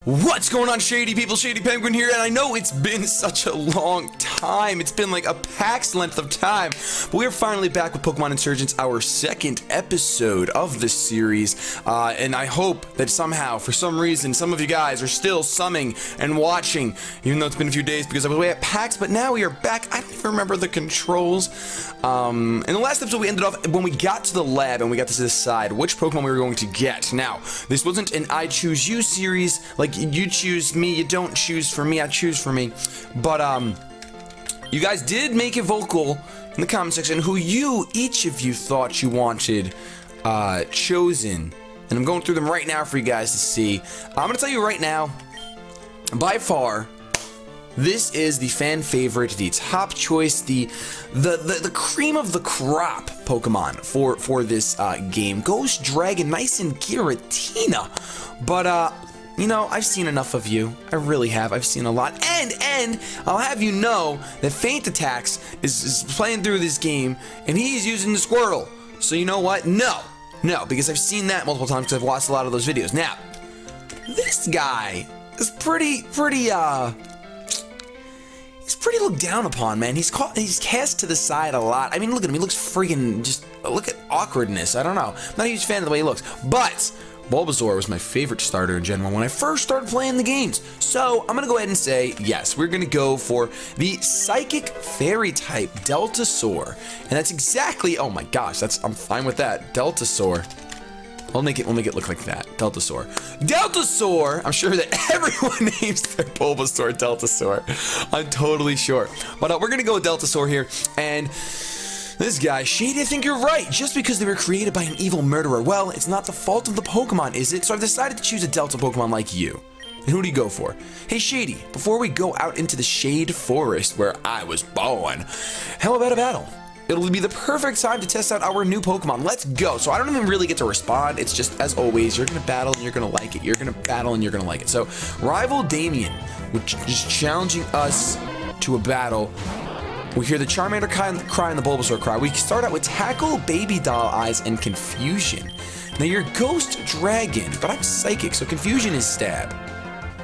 What's going on, Shady people? ShadyPenguinn here, and I know it's been such a long time. It's been like a PAX length of time, but we are finally back with Pokemon Insurgence, our second episode of this series, and I hope that somehow, for some reason, some of you guys are still summing and watching, even though it's been a few days because I was away at PAX, but now we are back. I don't even remember the controls. In the last episode, we ended off when we got to the lab and we got to decide which Pokemon we were going to get. Now, this wasn't an I Choose You series, like you choose me, you don't choose for me, I choose for me. But you guys did make it vocal in the comment section who each of you thought you wanted chosen. And I'm going through them right now for you guys to see. I'm gonna tell you right now, by far, this is the fan favorite, the top choice, the cream of the crop Pokemon for this game. Ghost Dragon, nice and Giratina. But you know, I've seen enough of you. I really have. I've seen a lot. And I'll have you know that Faint Attacks is playing through this game, and he's using the Squirtle. So you know what? No, because I've seen that multiple times because I've watched a lot of those videos. Now, this guy is pretty he's pretty looked down upon, man. He's cast to the side a lot. I mean, look at him. He looks freaking look at awkwardness. I don't know. I'm not a huge fan of the way he looks, but Bulbasaur was my favorite starter in Gen 1 when I first started playing the games. So I'm gonna go ahead and say, yes, we're gonna go for the Psychic Fairy type Deltasaur. And that's exactly, oh my gosh, I'm fine with that. Deltasaur. We'll make it look like that. Deltasaur. Deltasaur! I'm sure that everyone names their Bulbasaur Deltasaur. I'm totally sure. But we're gonna go with Deltasaur here, and this guy, Shady, I think you're right. Just because they were created by an evil murderer, well, it's not the fault of the Pokemon, is it? So I've decided to choose a Delta Pokemon like you. And who do you go for? Hey, Shady, before we go out into the Shade Forest, where I was born, how about a battle? It'll be the perfect time to test out our new Pokemon. Let's go. So I don't even really get to respond. It's just, as always, you're going to battle and you're going to like it. You're going to battle and you're going to like it. So, Rival Damien, which is challenging us to a battle. We hear the Charmander cry and the Bulbasaur cry. We start out with Tackle, Baby Doll Eyes, and Confusion. Now you're Ghost Dragon, but I'm Psychic, so Confusion is Stab.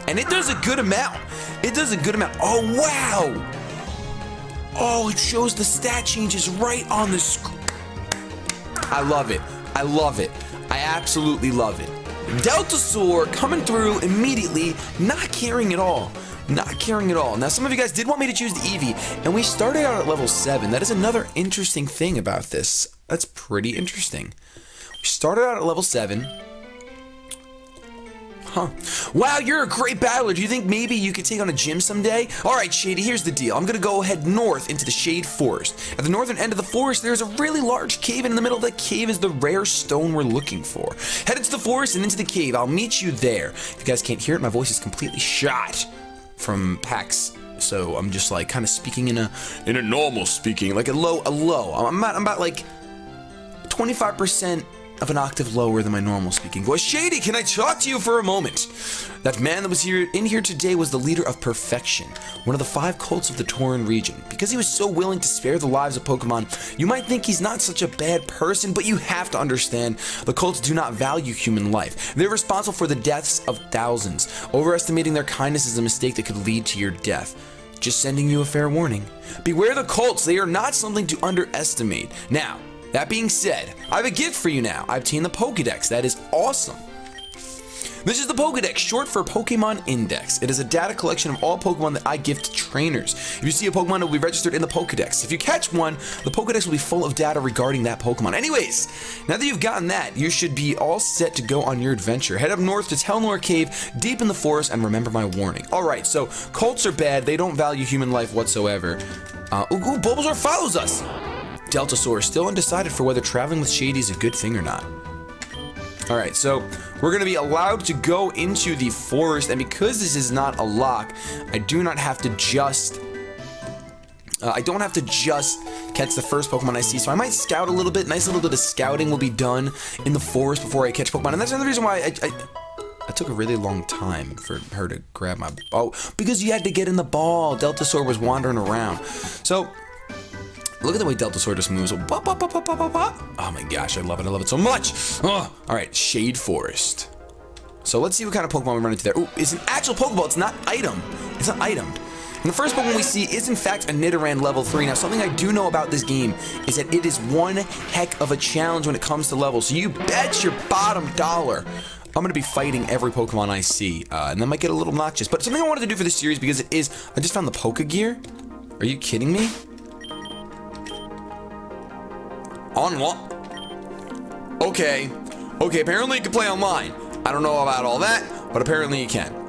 And it does a good amount. It does a good amount. Oh, wow. Oh, it shows the stat changes right on the screen. I love it. I love it. I absolutely love it. Deltasaur coming through immediately, not caring at all. Not caring at all. Now, some of you guys did want me to choose the Eevee, and we started out at level 7. That is another interesting thing about this. That's pretty interesting. We started out at level 7. Huh. Wow, you're a great battler. Do you think maybe you could take on a gym someday? All right, Shady, here's the deal. I'm going to go head north into the Shade Forest. At the northern end of the forest, there's a really large cave, and in the middle of that cave is the rare stone we're looking for. Head into the forest and into the cave. I'll meet you there. If you guys can't hear it, my voice is completely shot from PAX, so I'm just like kind of speaking in a normal speaking, like a low. I'm about like 25% of an octave lower than my normal speaking voice. Shady, can I talk to you for a moment? That man that was in here today was the leader of Perfection, one of the 5 cults of the Tauran region. Because he was so willing to spare the lives of Pokemon, you might think he's not such a bad person, but you have to understand, the cults do not value human life. They're responsible for the deaths of thousands. Overestimating their kindness is a mistake that could lead to your death. Just sending you a fair warning. Beware the cults, they are not something to underestimate. Now, that being said, I have a gift for you now. I obtained the Pokédex. That is awesome. This is the Pokédex, short for Pokemon Index. It is a data collection of all Pokemon that I give to trainers. If you see a Pokemon, it will be registered in the Pokédex. If you catch one, the Pokédex will be full of data regarding that Pokemon. Anyways, now that you've gotten that, you should be all set to go on your adventure. Head up north to Telnor Cave, deep in the forest, and remember my warning. Alright, so cults are bad. They don't value human life whatsoever. Bulbasaur follows us. Deltasaur is still undecided for whether traveling with Shady is a good thing or not. Alright, so we're going to be allowed to go into the forest, and because this is not a lock, I do not have to just I don't have to just catch the first Pokemon I see, so I might scout a little bit. Nice little bit of scouting will be done in the forest before I catch Pokemon, and that's another reason why I took a really long time for her to grab my ball, because you had to get in the ball. Deltasaur was wandering around. So look at the way Deltasaur just moves. Oh my gosh, I love it. I love it so much. Oh. All right, Shade Forest. So let's see what kind of Pokemon we run into there. Ooh, it's an actual Pokeball. It's not item. It's not itemed. And the first Pokemon we see is in fact a Nidoran level 3. Now, something I do know about this game is that it is one heck of a challenge when it comes to levels. So you bet your bottom dollar I'm going to be fighting every Pokemon I see. And that might get a little obnoxious. But something I wanted to do for this series because it is... I just found the Pokegear. Are you kidding me? Okay. Okay, apparently you can play online. I don't know about all that, but apparently you can.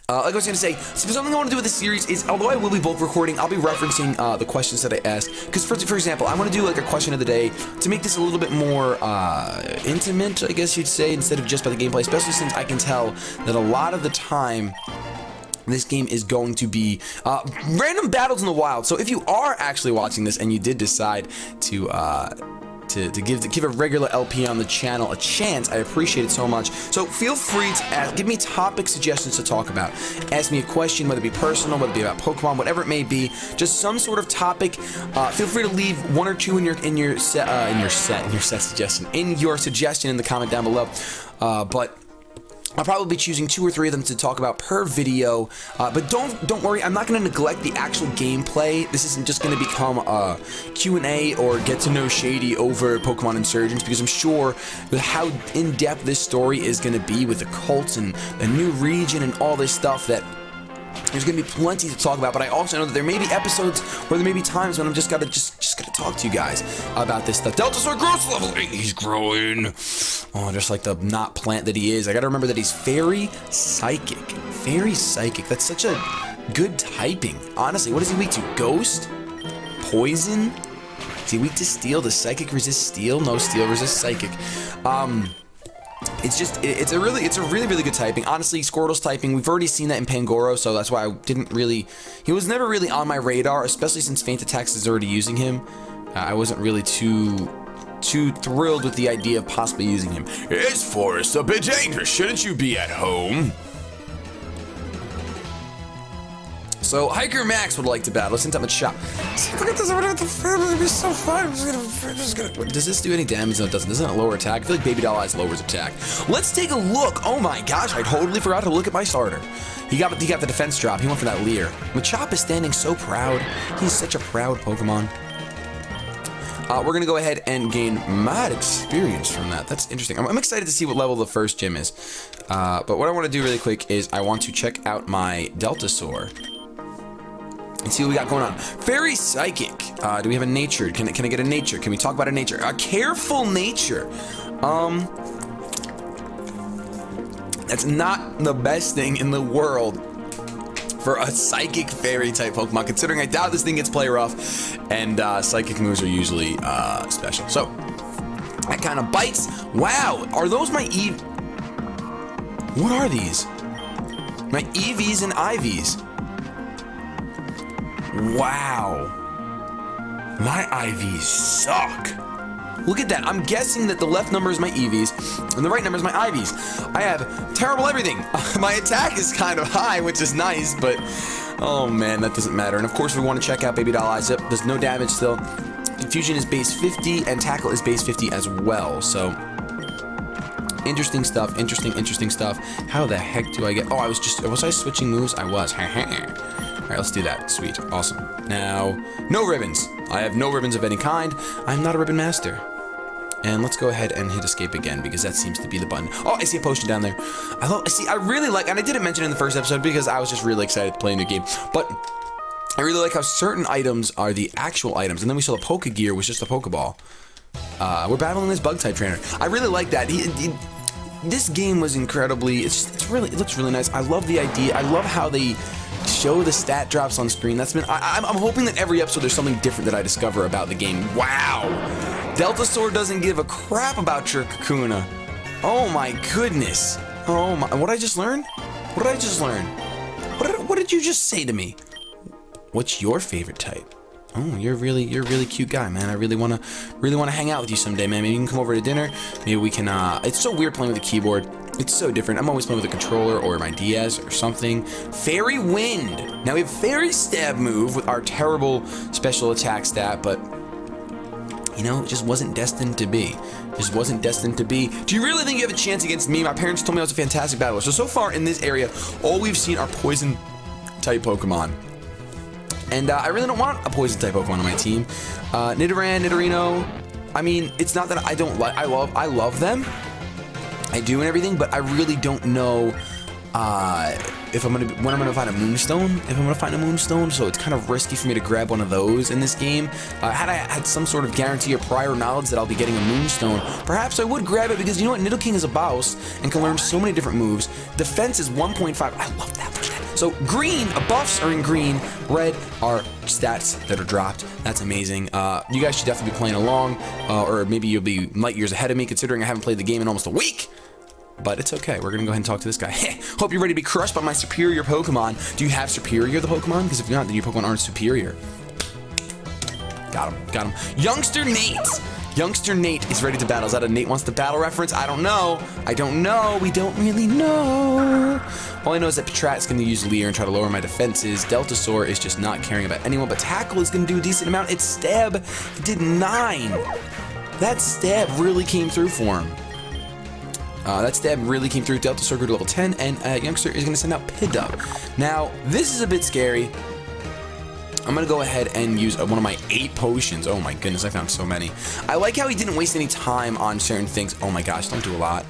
Like I was going to say, something I want to do with this series is, although I will be bulk recording, I'll be referencing the questions that I ask. Because, for example, I want to do like a question of the day to make this a little bit more intimate, I guess you'd say, instead of just by the gameplay, especially since I can tell that a lot of the time this game is going to be random battles in the wild. So if you are actually watching this and you did decide to give a regular LP on the channel a chance, I appreciate it so much. So feel free to give me topic suggestions to talk about. Ask me a question, whether it be personal, whether it be about Pokemon, whatever it may be, just some sort of topic. Feel free to leave one or two in your suggestion in the comment down below. But I'll probably be choosing 2 or 3 of them to talk about per video, but don't worry, I'm not going to neglect the actual gameplay. This isn't just going to become a Q&A or get to know Shady over Pokemon Insurgence, because I'm sure with how in-depth this story is going to be with the cults and the new region and all this stuff, that there's going to be plenty to talk about. But I also know that there may be episodes where there may be times when I'm just gotta talk to you guys about this stuff. Deltasaur grows level 8. He's growing. Oh, just like the not plant that he is. I gotta remember that he's very psychic. Very psychic. That's such a good typing. Honestly, what is he weak to? Ghost? Poison? Is he weak to steel? Does psychic resist steel? No, steel resists psychic. It's a really good typing. Honestly, Squirtle's typing, we've already seen that in Pangoro, so that's why he was never really on my radar, especially since Faint Attacks is already using him. I wasn't really too thrilled with the idea of possibly using him. Is Forest a bit dangerous? Shouldn't you be at home? So, Hiker Max would like to battle. Let's hint at shop. Look at this, I'm gonna get the family, it'll be so fun. Does this do any damage? No, it doesn't. Doesn't it lower attack? I feel like Baby Doll Eyes lowers attack. Let's take a look. Oh my gosh, I totally forgot to look at my starter. He got the defense drop. He went for that Leer. Machop is standing so proud. He's such a proud Pokemon. We're gonna go ahead and gain mad experience from that. That's interesting. I'm excited to see what level the first gym is. But what I want to do really quick is I want to check out my Deltasaur and see what we got going on. Very psychic. Do we have a nature? Can I get a nature? Can we talk about a nature? A careful nature. That's not the best thing in the world for a psychic fairy type Pokemon, considering I doubt this thing gets play rough, and psychic moves are usually special. So that kind of bites. Wow, are those my what are these? My EVs and IVs. Wow. My IVs suck. Look at that. I'm guessing that the left number is my EVs and the right number is my IVs. I have terrible everything. My attack is kind of high, which is nice, but oh man, that doesn't matter. And of course, we want to check out Baby Doll Eyes. Yep, there's no damage still. Confusion is base 50 and Tackle is base 50 as well. So interesting stuff. Interesting stuff. How the heck do I get? Oh, was I switching moves? I was. All right, let's do that. Sweet. Awesome. Now, no ribbons. I have no ribbons of any kind. I'm not a ribbon master. And let's go ahead and hit escape again, because that seems to be the button. Oh, I see a potion down there. I really like, and I didn't mention it in the first episode because I was just really excited to play a new game, but I really like how certain items are the actual items. And then we saw the Pokegear was just a Pokeball. We're battling this Bug-type trainer. I really like that. This game was incredibly, it looks really nice. I love the idea. I love how they show the stat drops on screen. I'm hoping that every episode there's something different that I discover about the game. Wow. Deltasaur doesn't give a crap about your Kakuna. Oh my goodness. Oh my, what did I just learn? What did I just learn? What did you just say to me? What's your favorite type? Oh, you're a really cute guy, man. I really wanna hang out with you someday, man. Maybe you can come over to dinner. Maybe we can, it's so weird playing with a keyboard. It's so different. I'm always playing with a controller or my DS or something. Fairy Wind. Now we have Fairy Stab move with our terrible special attack stat, but you know, it just wasn't destined to be. Just wasn't destined to be. Do you really think you have a chance against me? My parents told me I was a fantastic battler. So far in this area, all we've seen are poison-type Pokemon. And I really don't want a poison-type Pokemon on my team. Nidoran, Nidorino, I mean, it's not that I don't like, I love them. I do and everything, but I really don't know if when I'm gonna find a Moonstone. If I'm gonna find a Moonstone, so it's kind of risky for me to grab one of those in this game. Had I had some sort of guarantee or prior knowledge that I'll be getting a Moonstone, perhaps I would grab it, because you know what, Nidoking is a boss and can learn so many different moves. Defense is 1.5. I love that. So green, buffs are in green. Red are stats that are dropped. That's amazing. You guys should definitely be playing along, or maybe you'll be light years ahead of me, considering I haven't played the game in almost a week. But it's okay. We're gonna go ahead and talk to this guy. Hope you're ready to be crushed by my superior Pokemon. Do you have superior the Pokemon? Because if not, then your Pokemon aren't superior. Got him. Youngster Nate. Youngster Nate is ready to battle. Is that a Nate wants to battle reference? I don't know. We don't really know. All I know is that Patrat's going to use Leer and try to lower my defenses. Deltasaur is just not caring about anyone, but Tackle is going to do a decent amount. It's Stab. It did 9. That Stab really came through for him. Deltasaur grew to level 10, and Youngster is going to send out Piddup. Now, this is a bit scary. I'm going to go ahead and use one of my 8 potions. Oh my goodness, I found so many. I like how he didn't waste any time on certain things. Oh my gosh, don't do a lot.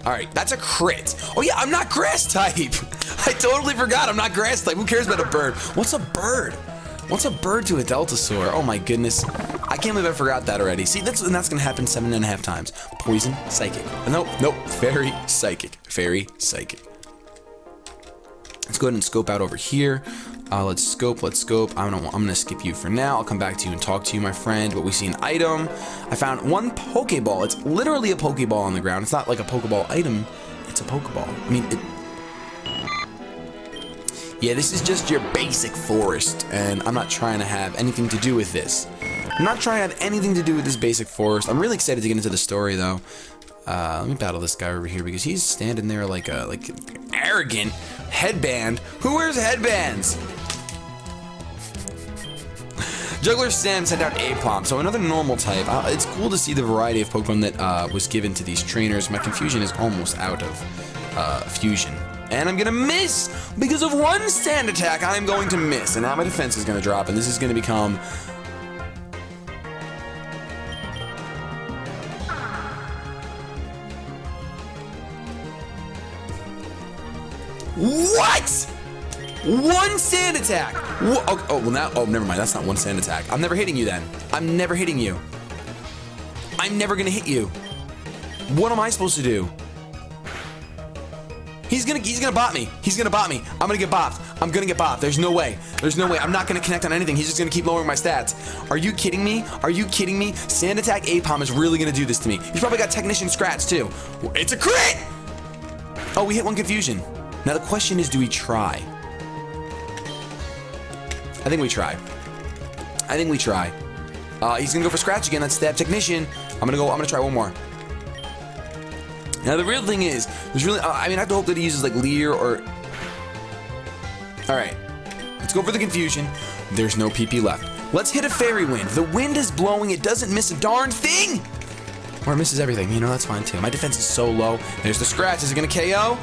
All right, that's a crit. Oh yeah, I'm not grass type. I totally forgot I'm not grass type. Who cares about a bird? What's a bird? What's a bird to a Deltasaur? Oh my goodness. I can't believe I forgot that already. See, that's going to happen 7.5 times. Poison, Psychic. Nope. Fairy, Psychic. Let's go ahead and scope out over here. Let's scope. I'm gonna skip you for now. I'll come back to you and talk to you, my friend. But we see an item. I found one Pokeball. It's literally a Pokeball on the ground. It's not like a Pokeball item. It's a Pokeball. I mean, yeah, this is just your basic forest, and I'm not trying to have anything to do with this. I'm not trying to have anything to do with this basic forest. I'm really excited to get into the story, though. Let me battle this guy over here, because he's standing there like arrogant. Headband? Who wears headbands? Juggler Sam sent out AIPOM, so another normal type. It's cool to see the variety of Pokemon that was given to these trainers. My confusion is almost out of fusion. And I'm gonna miss! Because of one sand attack, I'm going to miss. And now my defense is gonna drop, and this is gonna become... What? One sand attack. Never mind. That's not one sand attack. I'm never hitting you then. I'm never hitting you. I'm never gonna hit you. What am I supposed to do? He's gonna bot me. I'm gonna get bopped. There's no way. I'm not gonna connect on anything. He's just gonna keep lowering my stats. Are you kidding me? Sand attack AIPOM is really gonna do this to me. He's probably got Technician Scratch too. It's a crit! Oh, we hit one confusion. Now the question is, do we try? I think we try. He's gonna go for Scratch again. That's Stab Technician. I'm gonna try one more. Now the real thing is, I have to hope that he uses like Leer or... Alright, let's go for the confusion. There's no PP left. Let's hit a Fairy Wind. The wind is blowing, it doesn't miss a darn thing! Or it misses everything, you know, that's fine too. My defense is so low. There's the Scratch, is it gonna KO?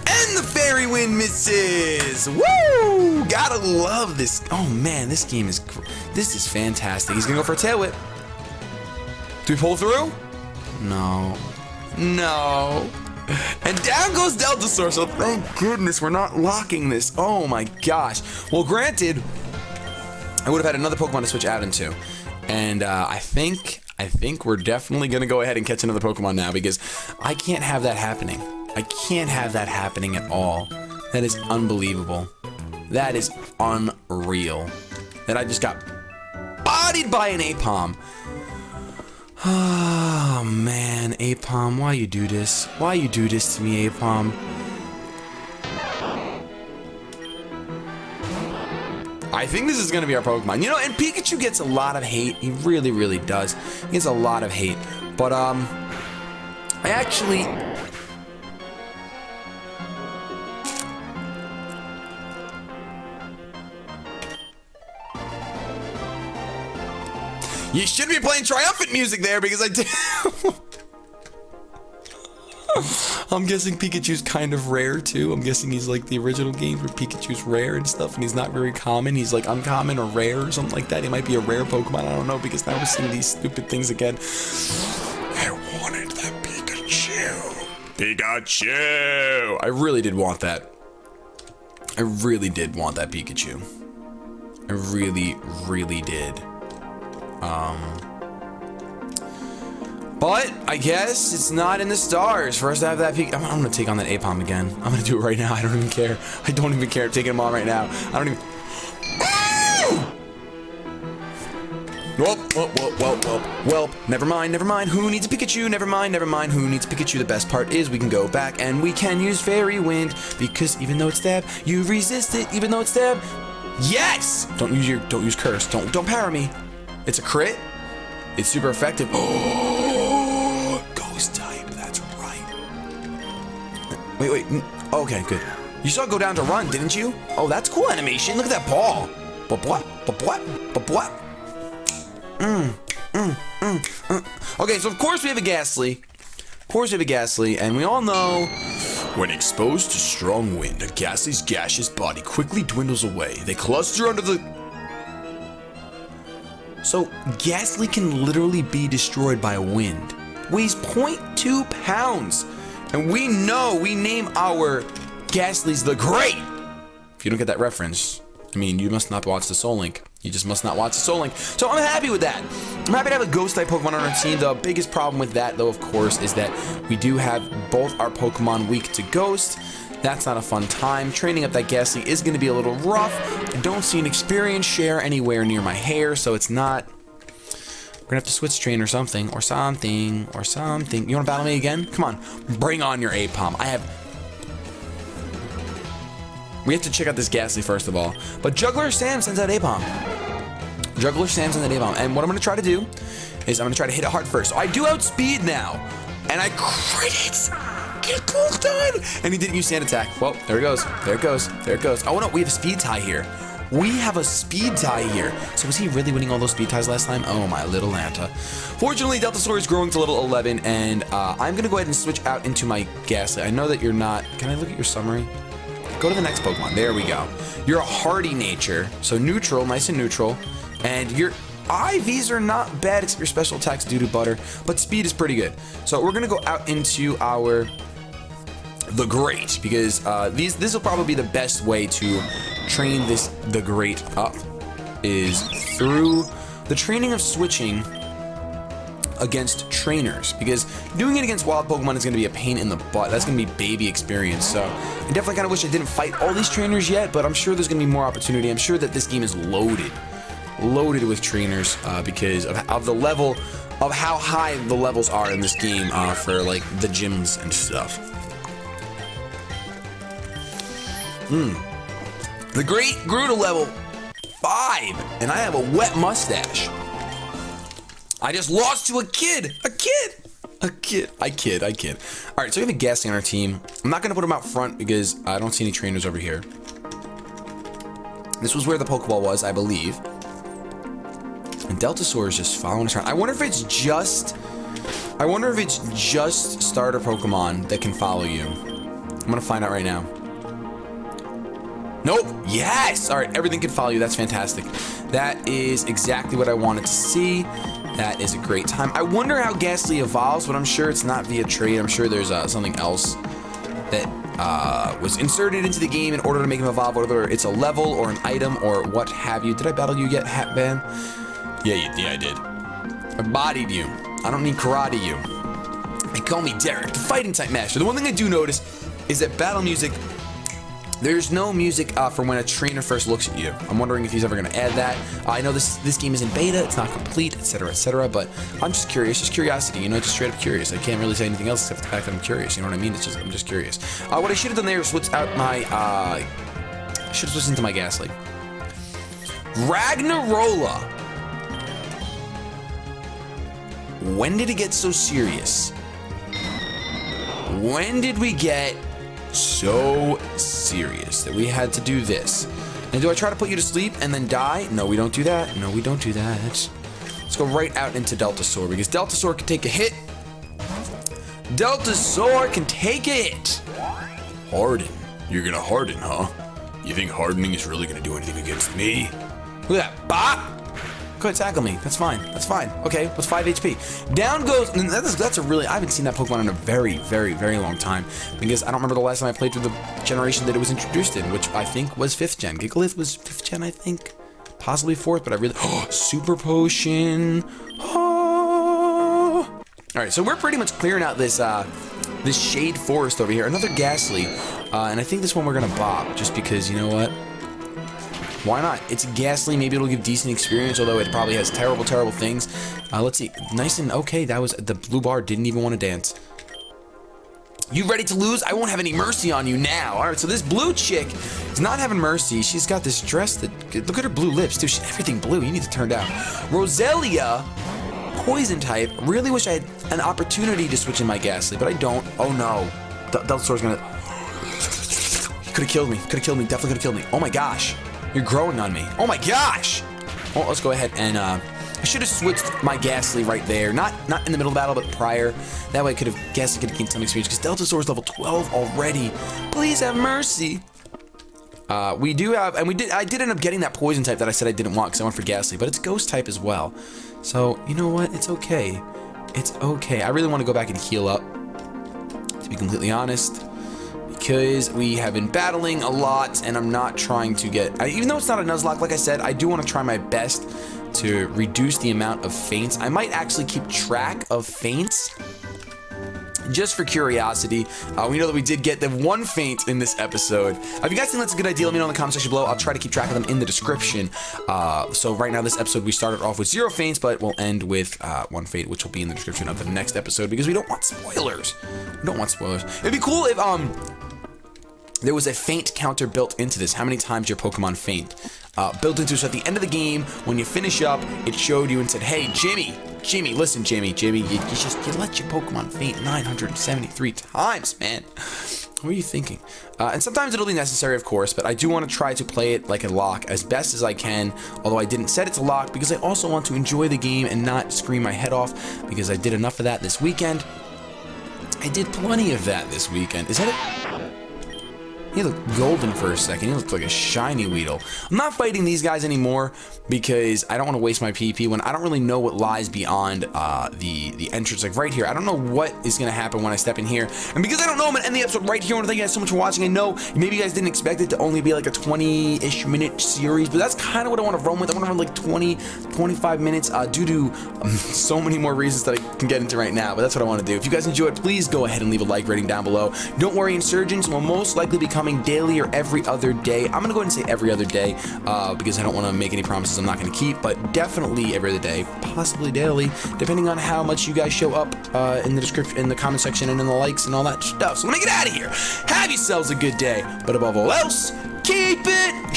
And the Fairy Wind misses! Woo! Gotta love this. Oh man, this is fantastic. He's gonna go for a Tail Whip. Do we pull through? No. And down goes Deltasaur, so thank goodness we're not locking this. Oh my gosh. Well, granted, I would have had another Pokemon to switch out into. And I think we're definitely gonna go ahead and catch another Pokemon now, because I can't have that happening. I can't have that happening at all. That is unbelievable. That is unreal. That I just got bodied by an AIPOM. Oh man, AIPOM, why you do this? Why you do this to me, AIPOM? I think this is gonna be our Pokemon. You know, and Pikachu gets a lot of hate. He really, really does. He gets a lot of hate. But I actually... You should be playing triumphant music there because I did. I'm guessing Pikachu's kind of rare too. I'm guessing he's like the original game where Pikachu's rare and stuff, and he's not very common. He's like uncommon or rare or something like that. He might be a rare Pokemon. I don't know, because now we're seeing these stupid things again. I wanted that Pikachu. Pikachu! I really did want that. I really did want that Pikachu. I really, really did. But I guess it's not in the stars for us to have that peak. I'm gonna take on that AIPOM again. I'm gonna do it right now. I don't even care. I don't even care. I'm taking him on right now. I don't even. Well, never mind. Who needs a Pikachu? Never mind. Who needs a Pikachu? The best part is we can go back and we can use Fairy Wind, because even though it's stab, you resist it. Even though it's stab, yes. Don't use curse. Don't power me. It's a crit. It's super effective. Oh, ghost type. That's right. Wait. Okay, good. You saw it go down to run, didn't you? Oh, that's cool animation. Look at that ball. Okay, so of course we have a Ghastly. And we all know when exposed to strong wind, a Ghastly's gaseous body quickly dwindles away. They cluster under the... So, Ghastly can literally be destroyed by wind. Weighs 0.2 pounds. And we name our Ghastlys the Great. If you don't get that reference, I mean, you must not watch the Soul Link. You just must not watch the Soul Link. So I'm happy with that. I'm happy to have a Ghost-type Pokemon on our team. The biggest problem with that, though, of course, is that we do have both our Pokemon weak to Ghost. That's not a fun time. Training up that Ghastly is going to be a little rough. I don't see an experience share anywhere near my hair, so it's not... We're going to have to switch train or something. You want to battle me again? Come on. Bring on your AIPOM. We have to check out this Ghastly first of all. But Juggler Sam sends out AIPOM. And what I'm going to try to do is I'm going to try to hit it hard first. So I do outspeed now. And I crit it. Get both done. And he didn't use Sand Attack. Well, there it goes. Oh no, we have a speed tie here. So was he really winning all those speed ties last time? Oh, my little Lanta. Fortunately, Deltasaur is growing to level 11, and I'm going to go ahead and switch out into my Ghastly. I know that you're not... Can I look at your summary? Go to the next Pokemon. There we go. You're a hardy nature, so neutral, nice and neutral. And your IVs are not bad, except your special attacks due to butter, but speed is pretty good. So we're going to go out into our... the Great, because this will probably be the best way to train the Great up, is through the training of switching against trainers, because doing it against wild Pokemon is going to be a pain in the butt. That's going to be baby experience. So I definitely kind of wish I didn't fight all these trainers yet, but I'm sure there's going to be more opportunity. I'm sure that this game is loaded with trainers because of the level of how high the levels are in this game for like the gyms and stuff. The Great grew to level 5, and I have a wet mustache. I just lost to a kid. I kid. All right, so we have a Ghastly on our team. I'm not gonna put him out front because I don't see any trainers over here. This was where the Pokeball was, I believe. And Deltasaur is just following us around. I wonder if it's just starter Pokemon that can follow you. I'm gonna find out right now. Nope. Yes. All right. Everything can follow you. That's fantastic. That is exactly what I wanted to see. That is a great time. I wonder how Ghastly evolves, but I'm sure it's not via trade. I'm sure there's something else that was inserted into the game in order to make him evolve, whether it's a level or an item or what have you. Did I battle you yet, Hatban? Yeah, I did. I bodied you. I don't need karate you. They call me Derek, the fighting type master. The one thing I do notice is that battle music... There's no music for when a trainer first looks at you. I'm wondering if he's ever going to add that. I know this game is in beta, it's not complete, etc., but I'm just curious, just curiosity, you know, just straight up curious. I can't really say anything else except the fact that I'm curious, you know what I mean? I'm just curious. What I should have done there is switch out my, should have switched into my Ghastly. Ragnarola. When did it get so serious? When did we get so serious that we had to do this? And do I try to put you to sleep and then die? No, we don't do that. Let's go right out into Deltasaur because Deltasaur can take a hit. Deltasaur can take a hit. Harden. You're gonna harden, huh? You think hardening is really gonna do anything against me? Look at that. Bop! Go ahead, tackle me. That's fine. That's fine. Okay, what's 5 HP? Down goes. And that's a really. I haven't seen that Pokemon in a very, very, very long time because I don't remember the last time I played through the generation that it was introduced in, which I think was 5th gen. Gigalith was 5th gen, I think. Possibly 4th, but I really. Oh, Super Potion. Oh. All right, so we're pretty much clearing out this this Shade Forest over here. Another Ghastly, and I think this one we're gonna bop just because you know what. Why not? It's a Ghastly. Maybe it'll give decent experience, although it probably has terrible, terrible things. Let's see. Nice and okay. That was the blue bar. Didn't even want to dance. You ready to lose? I won't have any mercy on you now. All right. So this blue chick is not having mercy. She's got this dress that. Look at her blue lips, too. Everything blue. You need to turn down. Roselia, poison type. Really wish I had an opportunity to switch in my Ghastly, but I don't. Oh no. Deltasaur's gonna. He could have killed me. Could have killed me. Definitely could have killed me. Oh my gosh. You're growing on me. Oh my gosh! Well, let's go ahead and I should have switched my Ghastly right there. Not in the middle of the battle, but prior. That way I could have guessed I could have gained some experience because Deltasaur is level 12 already. Please have mercy. We do have, and I did end up getting that poison type that I said I didn't want because I went for Ghastly, but it's ghost type as well. So you know what? It's okay. It's okay. I really want to go back and heal up. To be completely honest. Because we have been battling a lot, and I'm not trying to get... even though it's not a Nuzlocke, like I said, I do want to try my best to reduce the amount of faints. I might actually keep track of faints, just for curiosity. We know that we did get the 1 faint in this episode. If you guys think that's a good idea, let me know in the comment section below. I'll try to keep track of them in the description. So right now, this episode, we started off with 0 faints, but we'll end with 1 faint, which will be in the description of the next episode, because we don't want spoilers. We don't want spoilers. It'd be cool if... there was a faint counter built into this. How many times your Pokemon faint? Built into it. So at the end of the game, when you finish up, it showed you and said, hey, Jimmy, listen, Jimmy, you let your Pokemon faint 973 times, man. What are you thinking? And sometimes it'll be necessary, of course, but I do want to try to play it like a lock as best as I can, although I didn't set it to lock because I also want to enjoy the game and not scream my head off because I did enough of that this weekend. I did plenty of that this weekend. Is that it? He looked golden for a second. He looked like a shiny Weedle. I'm not fighting these guys anymore because I don't want to waste my PP when I don't really know what lies beyond the entrance. Like right here, I don't know what is going to happen when I step in here. And because I don't know, I'm going to end the episode right here. I want to thank you guys so much for watching. I know maybe you guys didn't expect it to only be like a 20-ish minute series, but that's kind of what I want to run with. I want to run like 20, 25 minutes due to so many more reasons that I can get into right now, but that's what I want to do. If you guys enjoyed, please go ahead and leave a like rating down below. Don't worry, Insurgence will most likely be coming daily or every other day. I'm gonna go ahead and say every other day because I don't want to make any promises I'm not going to keep, but definitely every other day, possibly daily, depending on how much you guys show up in the description, in the comment section, and in the likes and all that stuff. So let me get out of here. Have yourselves a good day, but above all else, keep it